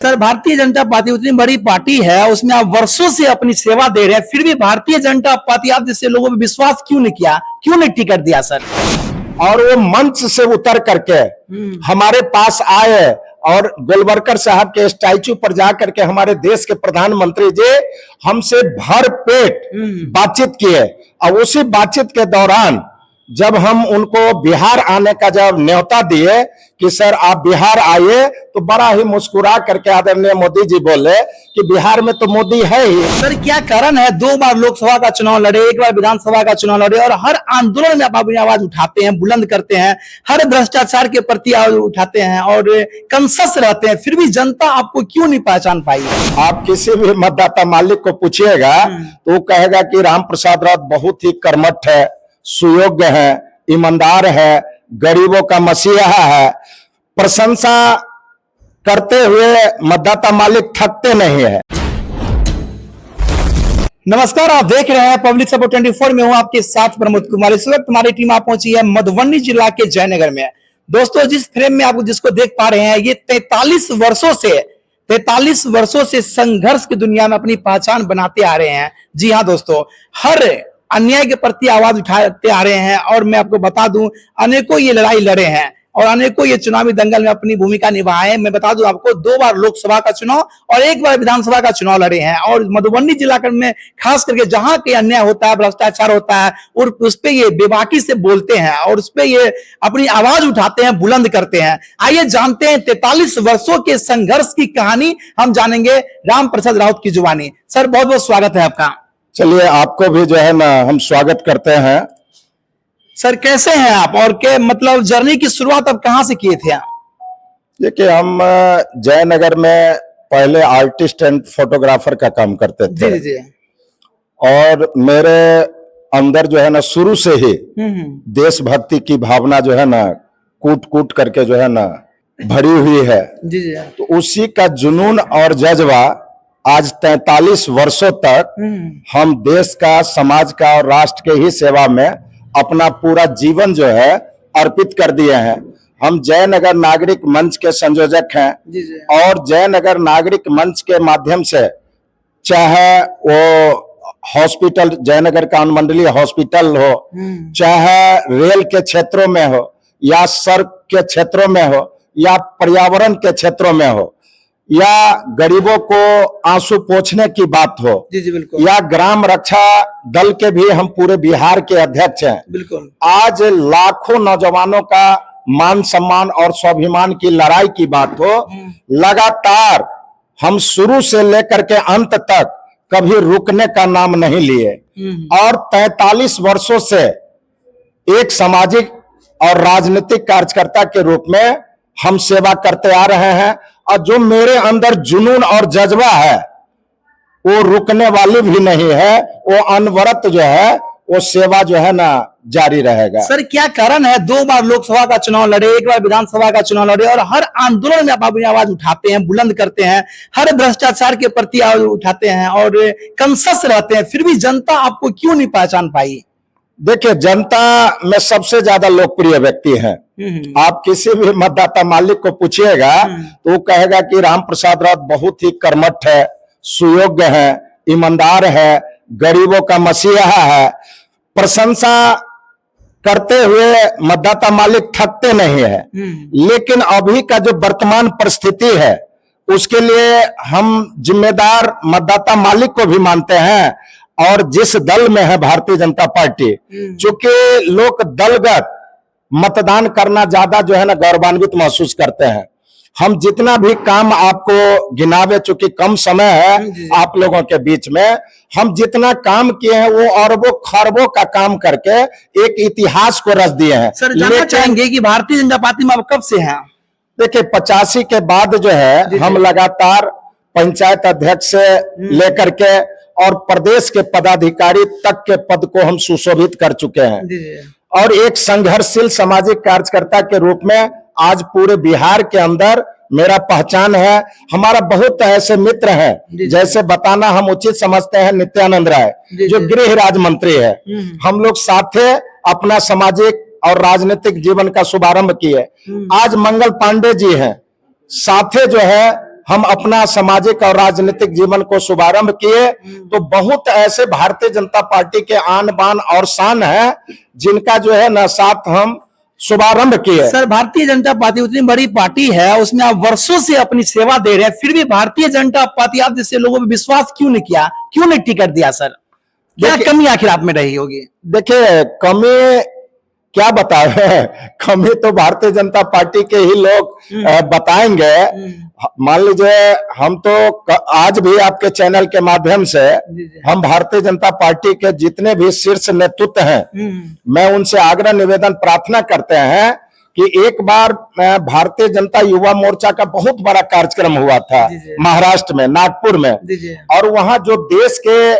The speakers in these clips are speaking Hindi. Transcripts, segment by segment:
सर, भारतीय जनता पार्टी उतनी बड़ी पार्टी है, उसमें आप वर्षों से अपनी सेवा दे रहे हैं, फिर भी भारतीय जनता पार्टी आप जैसे लोगों पे विश्वास क्यों नहीं किया, क्यों नहीं टिकट दिया सर? और वो मंच से उतर करके हमारे पास आए और गोलवलकर साहब के स्टैचू पर जाकर के हमारे देश के प्रधानमंत्री जी हमसे भर पेट बातचीत किए। और उसी बातचीत के दौरान जब हम उनको बिहार आने का जब न्योता दिए कि सर आप बिहार आइए, तो बड़ा ही मुस्कुरा करके आदरणीय मोदी जी बोले कि बिहार में तो मोदी है ही। सर, क्या कारण है 2 बार लोकसभा का चुनाव लड़े, 1 बार विधानसभा का चुनाव लड़े और हर आंदोलन में आप अपनी आवाज उठाते हैं, बुलंद करते हैं, हर भ्रष्टाचार के प्रति आवाज उठाते हैं और कंसस रहते हैं, फिर भी जनता आपको क्यों नहीं पहचान पाई? आप किसी भी मतदाता मालिक को पूछिएगा तो वो कहेगा कि राम प्रसाद राउत बहुत ही कर्मठ है, सुयोग्य है, ईमानदार है, गरीबों का मसीहा है। प्रशंसा करते हुए मतदाता मालिक थकते नहीं है। नमस्कार, आप देख रहे हैं पब्लिक सपोर्ट 24 में हूं आपके साथ प्रमोद कुमार। इस वक्त हमारी टीम आप पहुंची है मधुबनी जिला के जयनगर में। दोस्तों, जिस फ्रेम में आप जिसको देख पा रहे हैं, ये 43 वर्षों से संघर्ष की दुनिया में अपनी पहचान बनाते आ रहे हैं। जी हाँ दोस्तों, हर अन्याय के प्रति आवाज उठाते आ रहे हैं और मैं आपको बता दूं, अनेकों ये लड़ाई लड़े हैं और अनेकों ये चुनावी दंगल में अपनी भूमिका निभाए हैं। मैं बता दूं आपको, 2 बार लोकसभा का चुनाव और 1 बार विधानसभा का चुनाव लड़े हैं और मधुबनी जिला में खास करके जहां के अन्याय होता है, भ्रष्टाचार होता है और उस पर ये बेबाकी से बोलते हैं और उस पर ये अपनी आवाज उठाते हैं, बुलंद करते हैं। आइए जानते हैं 43 वर्षों के संघर्ष की कहानी, हम जानेंगे राम प्रसाद राउत की जुबानी। सर, बहुत बहुत स्वागत है आपका। चलिए, आपको भी जो है ना हम स्वागत करते हैं। सर, कैसे हैं आप और के मतलब जर्नी की शुरुआत आप कहां से किए थे? देखिए, हम जयनगर में पहले आर्टिस्ट एंड फोटोग्राफर का काम करते थे। जी। और मेरे अंदर जो है ना शुरू से ही देशभक्ति की भावना जो है ना कूट कूट करके जो है ना भरी हुई है। जी। तो उसी का जुनून और जज्बा आज 43 वर्षों तक हम देश का, समाज का और राष्ट्र के ही सेवा में अपना पूरा जीवन जो है अर्पित कर दिए हैं। हम जयनगर नागरिक मंच के संयोजक हैं। जी। और जयनगर नागरिक मंच के माध्यम से चाहे वो हॉस्पिटल, जयनगर का अनुमंडलीय हॉस्पिटल हो, चाहे रेल के क्षेत्रों में हो या सड़क के क्षेत्रों में हो या पर्यावरण के क्षेत्रों में हो या गरीबों को आंसू पोंछने की बात हो, जी बिल्कुल, या ग्राम रक्षा दल के भी हम पूरे बिहार के अध्यक्ष हैं। बिल्कुल। आज लाखों नौजवानों का मान सम्मान और स्वाभिमान की लड़ाई की बात हो, लगातार हम शुरू से लेकर के अंत तक कभी रुकने का नाम नहीं लिए और 43 वर्षों से एक सामाजिक और राजनीतिक कार्यकर्ता के रूप में हम सेवा करते आ रहे हैं। और जो मेरे अंदर जुनून और जज्बा है वो रुकने वाली भी नहीं है, वो अनवरत जो है वो सेवा जो है ना जारी रहेगा। सर, क्या कारण है 2 बार लोकसभा का चुनाव लड़े, 1 बार विधानसभा का चुनाव लड़े और हर आंदोलन में आप अपनी आवाज उठाते हैं, बुलंद करते हैं, हर भ्रष्टाचार के प्रति आवाज उठाते हैं और कंसस रहते हैं, फिर भी जनता आपको क्यों नहीं पहचान पाई? देखिए, जनता में सबसे ज्यादा लोकप्रिय व्यक्ति हैं। आप किसी भी मतदाता मालिक को पूछिएगा तो वो कहेगा कि राम प्रसाद राउत बहुत ही कर्मठ है, सुयोग्य है, ईमानदार है, गरीबों का मसीहा है। प्रशंसा करते हुए मतदाता मालिक थकते नहीं है। लेकिन अभी का जो वर्तमान परिस्थिति है उसके लिए हम जिम्मेदार मतदाता मालिक को भी मानते हैं और जिस दल में है भारतीय जनता पार्टी, चूंकि लोग दलगत मतदान करना ज्यादा जो है ना गौरवान्वित महसूस करते हैं। हम जितना भी काम आपको गिनावे, चूंकि कम समय है आप लोगों के बीच में, हम जितना काम किए हैं वो अरबों खरबों का काम करके एक इतिहास को रच दिए हैं। सर, जानना चाहेंगे कि भारतीय जनता पार्टी में आप कब से हैं? देखिए, 85 के बाद जो है हम लगातार पंचायत अध्यक्ष से लेकर के और प्रदेश के पदाधिकारी तक के पद को हम सुशोभित कर चुके हैं। और एक संघर्षशील सामाजिक कार्यकर्ता के रूप में आज पूरे बिहार के अंदर मेरा पहचान है। हमारा बहुत ऐसे मित्र हैं, जैसे बताना हम उचित समझते हैं, नित्यानंद राय जो गृह राज्य मंत्री है, हम लोग साथे अपना सामाजिक और राजनीतिक जीवन का शुभारंभ किए। आज मंगल पांडे जी हैं, साथे जो है हम अपना सामाजिक और राजनीतिक जीवन को शुभारंभ किए, तो बहुत ऐसे भारतीय जनता पार्टी के आन बान और शान है जिनका जो है ना साथ हम शुभारंभ किए। सर, भारतीय जनता पार्टी उतनी बड़ी पार्टी है, उसमें आप वर्षों से अपनी सेवा दे रहे हैं, फिर भी भारतीय जनता पार्टी आप जैसे लोगों पे विश्वास क्यों नहीं किया, क्यों नहीं टिकट दिया सर? क्या कमी आखिर आप में रही होगी? देखिए, कमी क्या बताए, कमी तो भारतीय जनता पार्टी के ही लोग बताएंगे। मान लीजिए, हम तो आज भी आपके चैनल के माध्यम से हम भारतीय जनता पार्टी के जितने भी शीर्ष नेतृत्व हैं, मैं उनसे आग्रह निवेदन प्रार्थना करते हैं कि एक बार भारतीय जनता युवा मोर्चा का बहुत बड़ा कार्यक्रम हुआ था महाराष्ट्र में, नागपुर में, और वहां जो देश के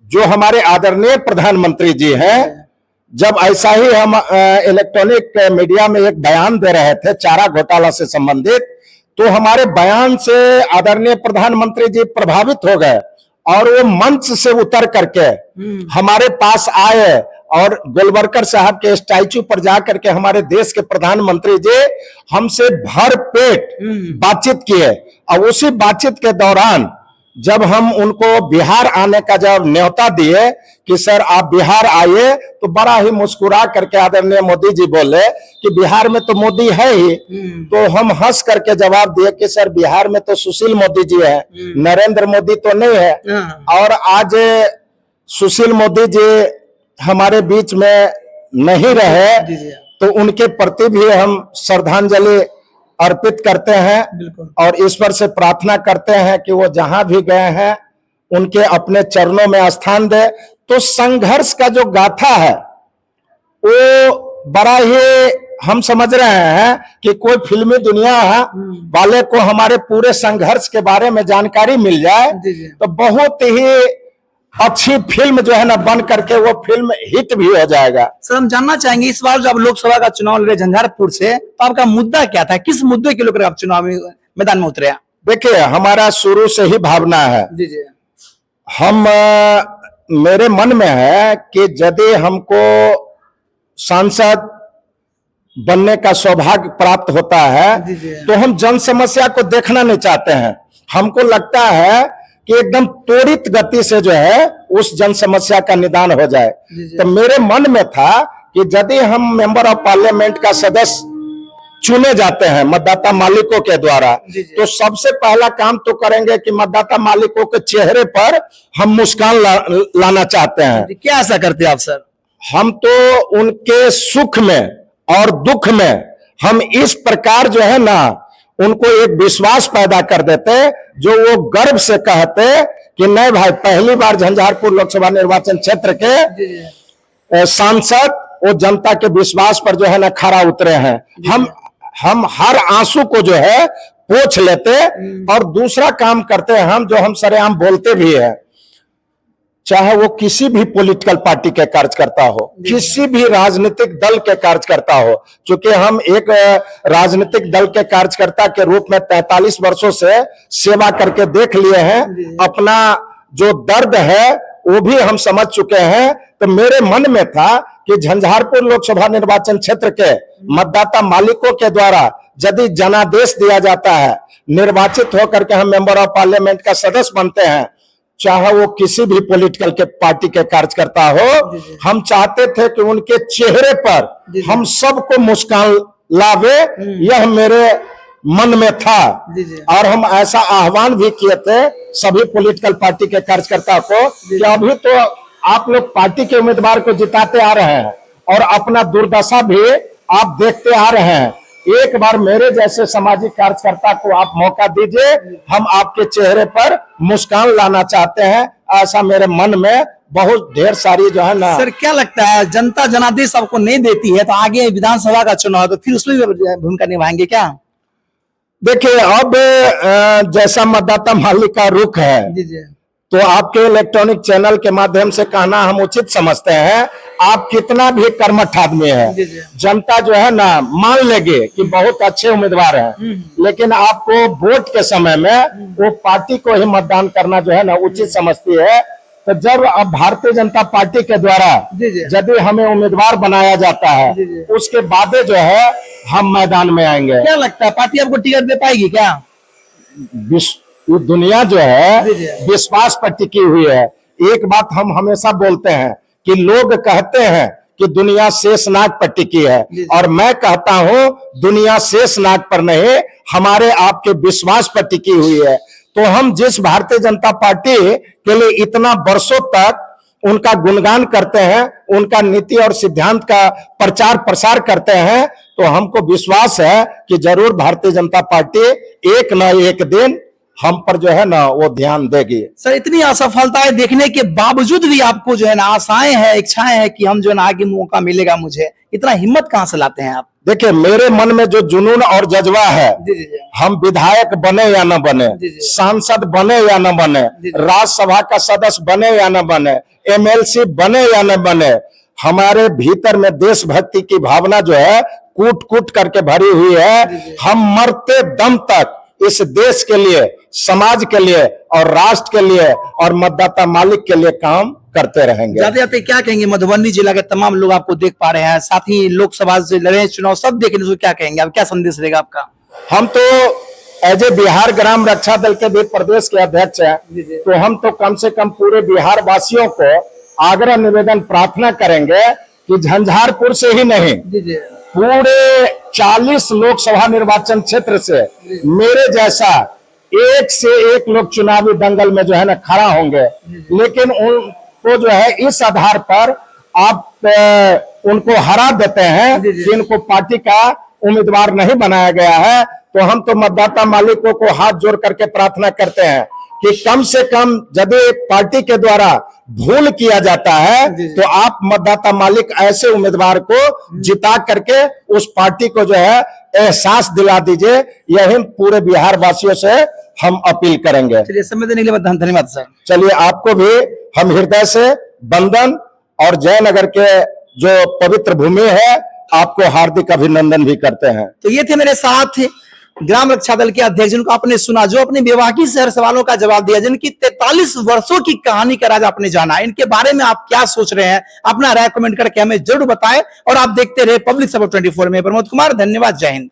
जो हमारे आदरणीय प्रधानमंत्री जी हैं, जब ऐसा ही हम इलेक्ट्रॉनिक मीडिया में एक बयान दे रहे थे चारा घोटाला से संबंधित, तो हमारे बयान से आदरणीय प्रधानमंत्री जी प्रभावित हो गए और वो मंच से उतर करके हमारे पास आए और गोलवलकर साहब के स्टैच्यू पर जाकर के हमारे देश के प्रधानमंत्री जी हमसे भर पेट बातचीत किए। और उसी बातचीत के दौरान जब हम उनको बिहार आने का जब न्योता दिए कि सर आप बिहार आइए, तो बड़ा ही मुस्कुरा करके आदरणीय मोदी जी बोले कि बिहार में तो मोदी है ही। तो हम हंस करके जवाब दिए कि सर बिहार में तो सुशील मोदी जी है, नरेंद्र मोदी तो नहीं है। और आज सुशील मोदी जी हमारे बीच में नहीं रहे, तो उनके प्रति भी हम श्रद्धांजलि अर्पित करते हैं और ईश्वर से प्रार्थना करते हैं कि वो जहां भी गए हैं उनके अपने चरणों में स्थान दे। तो संघर्ष का जो गाथा है वो बड़ा ही हम समझ रहे हैं कि कोई फिल्मी दुनिया वाले को हमारे पूरे संघर्ष के बारे में जानकारी मिल जाए तो बहुत ही अच्छी फिल्म जो है ना बन करके वो फिल्म हिट भी हो जाएगा। सर, हम जानना चाहेंगे इस बार जब लोकसभा का चुनाव लड़े झंझारपुर से, तो आपका मुद्दा क्या था, किस मुद्दे के लेकर आप चुनाव मैदान में उतरे? देखिए, हमारा शुरू से ही भावना है, हम मेरे मन में है कि यदि हमको सांसद बनने का सौभाग्य प्राप्त होता है तो हम जन समस्या को देखना नहीं चाहते हैं। हमको लगता है कि एकदम त्वरित गति से जो है उस जन समस्या का निदान हो जाए। तो मेरे मन में था कि यदि हम मेंबर ऑफ पार्लियामेंट का सदस्य चुने जाते हैं मतदाता मालिकों के द्वारा, तो सबसे पहला काम तो करेंगे कि मतदाता मालिकों के चेहरे पर हम मुस्कान लाना चाहते हैं। क्या ऐसा करते हैं आप सर? हम तो उनके सुख में और दुख में हम इस प्रकार जो है ना उनको एक विश्वास पैदा कर देते जो वो गर्व से कहते कि नहीं भाई, पहली बार झंझारपुर लोकसभा निर्वाचन क्षेत्र के सांसद वो जनता के विश्वास पर जो है ना खरा उतरे हैं। हम हर आंसू को जो है पोंछ लेते और दूसरा काम करते हैं हम, जो हम सरेआम बोलते भी है, चाहे वो किसी भी पॉलिटिकल पार्टी के कार्यकर्ता हो, किसी भी राजनीतिक दल के कार्यकर्ता हो। चूंकि हम एक राजनीतिक दल के कार्यकर्ता के रूप में 43 वर्षों से सेवा करके देख लिए हैं, अपना जो दर्द है वो भी हम समझ चुके हैं। तो मेरे मन में था कि झंझारपुर लोकसभा निर्वाचन क्षेत्र के मतदाता मालिकों के द्वारा यदि जनादेश दिया जाता है, निर्वाचित होकर के हम मेंबर ऑफ पार्लियामेंट का सदस्य बनते हैं, चाहे वो किसी भी पॉलिटिकल के पार्टी के कार्यकर्ता हो, हम चाहते थे कि उनके चेहरे पर हम सबको मुस्कान लावे, यह मेरे मन में था। और हम ऐसा आह्वान भी किए थे सभी पॉलिटिकल पार्टी के कार्यकर्ता को कि अभी तो आप लोग पार्टी के उम्मीदवार को जिताते आ रहे हैं और अपना दुर्दशा भी आप देखते आ रहे हैं, एक बार मेरे जैसे सामाजिक कार्यकर्ता को आप मौका दीजिए, हम आपके चेहरे पर मुस्कान लाना चाहते हैं। ऐसा मेरे मन में बहुत ढेर सारी जो है ना। सर, क्या लगता है जनता जनादेश आपको नहीं देती है तो आगे विधानसभा का चुनाव है तो फिर उसमें भी भूमिका निभाएंगे क्या? देखिए, अब जैसा मतदाता मालिक का रुख है तो आपके इलेक्ट्रॉनिक चैनल के माध्यम से कहना हम उचित समझते हैं। आप कितना भी कर्मठ आदमी है, जनता जो है ना मान लेगी कि बहुत अच्छे उम्मीदवार हैं, लेकिन आपको वोट के समय में वो पार्टी को ही मतदान करना जो है ना उचित समझती है। तो जब अब भारतीय जनता पार्टी के द्वारा यदि हमें उम्मीदवार बनाया जाता है, उसके बाद जो है हम मैदान में आएंगे। क्या लगता है पार्टी आपको टिकट दे पाएगी क्या? ये दुनिया जो है जी, जी। विश्वास पर टिकी हुई है। एक बात हम हमेशा बोलते हैं कि लोग कहते हैं कि दुनिया शेषनाग पर टिकी है, जी, जी। और मैं कहता हूं दुनिया शेषनाग पर नहीं, हमारे आपके विश्वास पर टिकी हुई है। तो हम जिस भारतीय जनता पार्टी के लिए इतना वर्षों तक उनका गुणगान करते हैं, उनका नीति और सिद्धांत का प्रचार प्रसार करते हैं, तो हमको विश्वास है कि जरूर भारतीय जनता पार्टी एक न एक दिन हम पर जो है ना वो ध्यान देगी। सर, इतनी असफलताएं देखने के बावजूद भी आपको जो है ना आशाएं हैं, इच्छाएं हैं कि हम जो है ना आगे मौका मिलेगा मुझे, इतना हिम्मत कहां से लाते हैं आप? देखिए, मेरे मन में जो जुनून और जज्बा है, जी जी जी। हम विधायक बने या न बने, जी, जी। सांसद बने या न बने, जी, जी। राज्यसभा का सदस्य बने या न बने, एमएलसी बने या न बने, हमारे भीतर में देशभक्ति की भावना जो है कूट कूट करके भरी हुई जी, है। जी। हम मरते दम तक इस देश के लिए, समाज के लिए और राष्ट्र के लिए और मतदाता मालिक के लिए काम करते रहेंगे। जाते जाते क्या कहेंगे? मधुबनी जिला के तमाम लोग आपको देख पा रहे हैं, साथ ही लोकसभा से लड़े हैं चुनाव, सब देख रहे हैं, तो क्या कहेंगे आप? क्या संदेश रहेगा आपका? हम तो एज ए बिहार ग्राम रक्षा दल के भी प्रदेश के अध्यक्ष हैं, जी, जी। तो हम तो कम से कम पूरे बिहार वासियों को आग्रह निवेदन प्रार्थना करेंगे कि झंझारपुर से ही नहीं, जी जी। पूरे 40 लोकसभा निर्वाचन क्षेत्र से मेरे जैसा एक से एक लोग चुनावी दंगल में जो है ना खड़ा होंगे, लेकिन उनको जो है इस आधार पर आप उनको हरा देते हैं जी, जी। कि इनको पार्टी का उम्मीदवार नहीं बनाया गया है। तो हम तो मतदाता मालिकों को हाथ जोड़ करके प्रार्थना करते हैं कि कम से कम यदि पार्टी के द्वारा भूल किया जाता है, जी, जी। तो आप मतदाता मालिक ऐसे उम्मीदवार को जिता करके उस पार्टी को जो है एहसास दिला दीजिए। यही पूरे बिहार वासियों से हम अपील करेंगे। चलिए, समय देने के लिए धन्यवाद सर। चलिए, आपको भी हम हृदय से वंदन और जयनगर के जो पवित्र भूमि है, आपको हार्दिक अभिनंदन भी करते हैं। तो ये थे मेरे साथ ग्राम रक्षा दल के अध्यक्ष, जिनको आपने सुना, जो अपने बेबाकी से हर सवालों का जवाब दिया, जिनकी 43 वर्षों की कहानी का राज आपने जाना। इनके बारे में आप क्या सोच रहे हैं? अपना राय कमेंट करके हमें जरूर बताएं, और आप देखते रहे पब्लिक सपोर्ट 24 में। प्रमोद कुमार, धन्यवाद, जय हिंद।